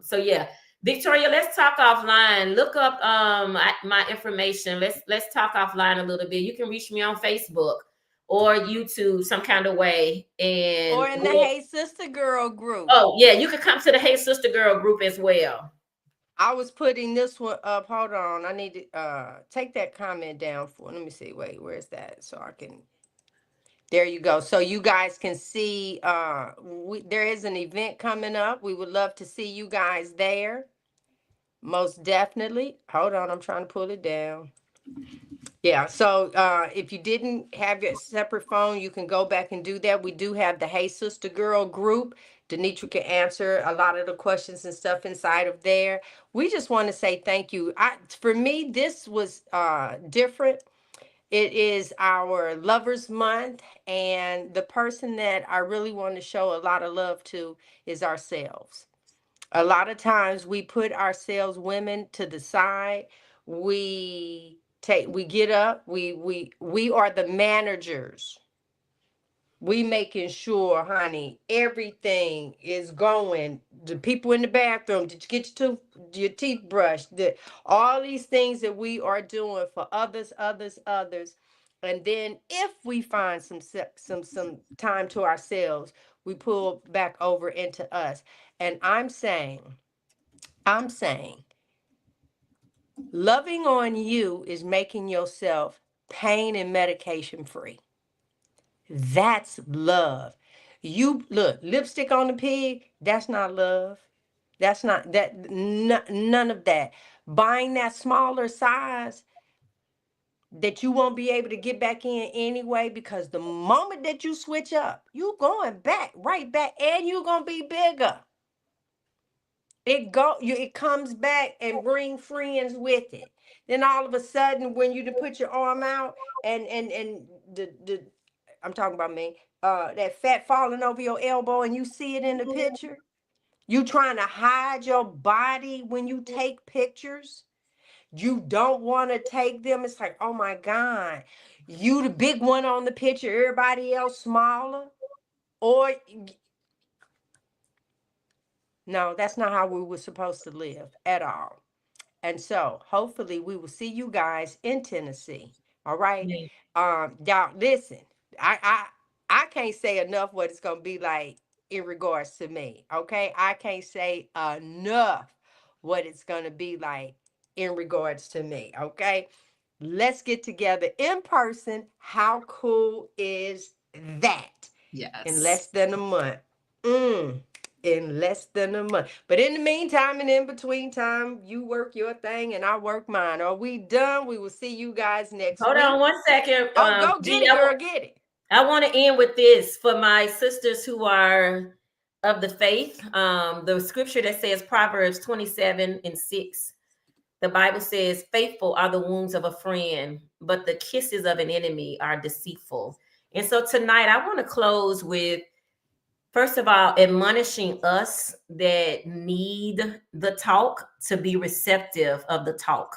So yeah, Victoria, let's talk offline. Look up my information. Let's talk offline a little bit. You can reach me on Facebook or YouTube some kind of way. And Or in the Hey Sister Girl group. oh yeah, you can come to the Hey Sister Girl group as well. I was putting this one up. Hold on. I need to take that comment down for. Let me see. Wait, where's that? So I can. There you go. So you guys can see there is an event coming up. We would love to see you guys there. Most definitely. Hold on, I'm trying to pull it down. Yeah, so if you didn't have your separate phone, you can go back and do that. We do have the Hey Sister Girl group. DeNitra can answer a lot of the questions and stuff inside of there. We just want to say thank you. For me, this was different. It is our Lovers Month, and the person that I really want to show a lot of love to is ourselves. A lot of times we put ourselves, women, to the side. We get up, we are the managers. We making sure, honey, everything is going. The people in the bathroom, did you get your your teeth brushed, all these things that we are doing for others, and then if we find some time to ourselves, we pull back over into us. And I'm saying, loving on you is making yourself pain and medication free. That's love. You look, lipstick on the pig, that's not love. That's not that, none of that. Buying that smaller size that you won't be able to get back in anyway, because the moment that you switch up, you going back, right back, and you're gonna be bigger. It comes back and bring friends with it. Then all of a sudden, when you put your arm out and the I'm talking about me, that fat falling over your elbow, and you see it in the picture. You trying to hide your body when you take pictures. You don't want to take them. It's like, oh my God, you the big one on the picture, everybody else smaller. Or no, that's not how we were supposed to live at all. And so hopefully we will see you guys in Tennessee. All right. Yeah. Y'all listen, I can't say enough what it's gonna be like in regards to me. Okay. I can't say enough what it's gonna be like in regards to me. Okay. Let's get together in person. How cool is that? In Yes. less than a month. In less than a month. But in the meantime and in between time, you work your thing and I work mine. Are we done? We will see you guys next Hold on week. 1 second. Oh, go get G, it, girl. Get it. I want to end with this for my sisters who are of the faith. The scripture that says Proverbs 27:6. The Bible says, faithful are the wounds of a friend, but the kisses of an enemy are deceitful. And so tonight I want to close with, first of all, admonishing us that need the talk to be receptive of the talk,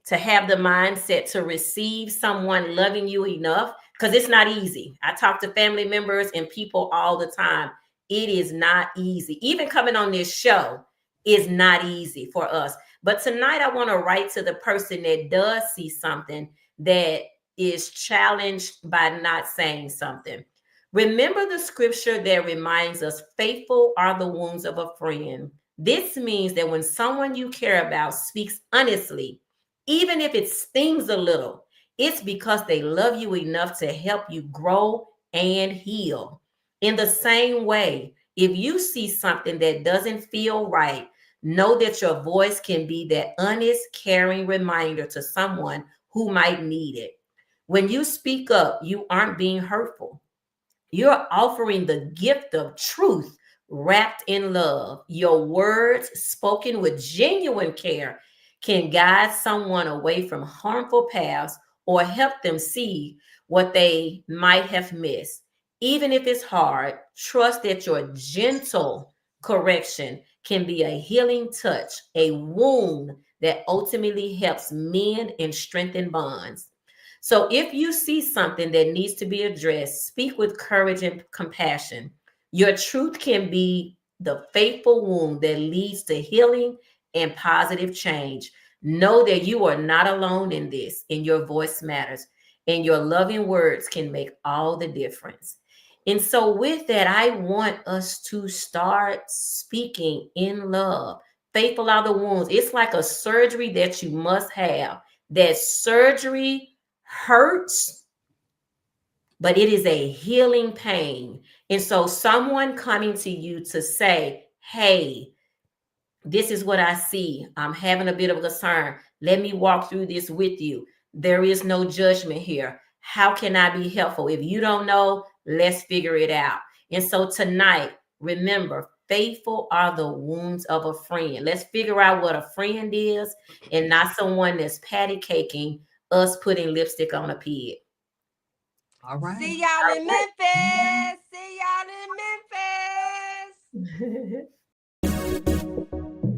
to have the mindset to receive someone loving you enough, because it's not easy. I talk to family members and people all the time. It is not easy. Even coming on this show is not easy for us. But tonight I want to write to the person that does see something that is challenged by not saying something. Remember the scripture that reminds us, faithful are the wounds of a friend. This means that when someone you care about speaks honestly, even if it stings a little, it's because they love you enough to help you grow and heal. In the same way, if you see something that doesn't feel right, know that your voice can be that honest, caring reminder to someone who might need it. When you speak up, you aren't being hurtful. You're offering the gift of truth wrapped in love. Your words, spoken with genuine care, can guide someone away from harmful paths or help them see what they might have missed. Even if it's hard, trust that your gentle correction can be a healing touch, a wound that ultimately helps mend and strengthen bonds. So if you see something that needs to be addressed, speak with courage and compassion. Your truth can be the faithful wound that leads to healing and positive change. Know that you are not alone in this, and your voice matters, and your loving words can make all the difference. And so, with that, I want us to start speaking in love. Faithful are the wounds. It's like a surgery that you must have. That surgery hurts, but it is a healing pain. And so, someone coming to you to say, hey, this is what I see. I'm having a bit of a concern. Let me walk through this with you. There is no judgment here. How can I be helpful? If you don't know, let's figure it out. And so tonight, remember, faithful are the wounds of a friend. Let's figure out what a friend is and not someone that's patty caking us putting lipstick on a pig. All right. See y'all in All Memphis. See y'all in Memphis. right.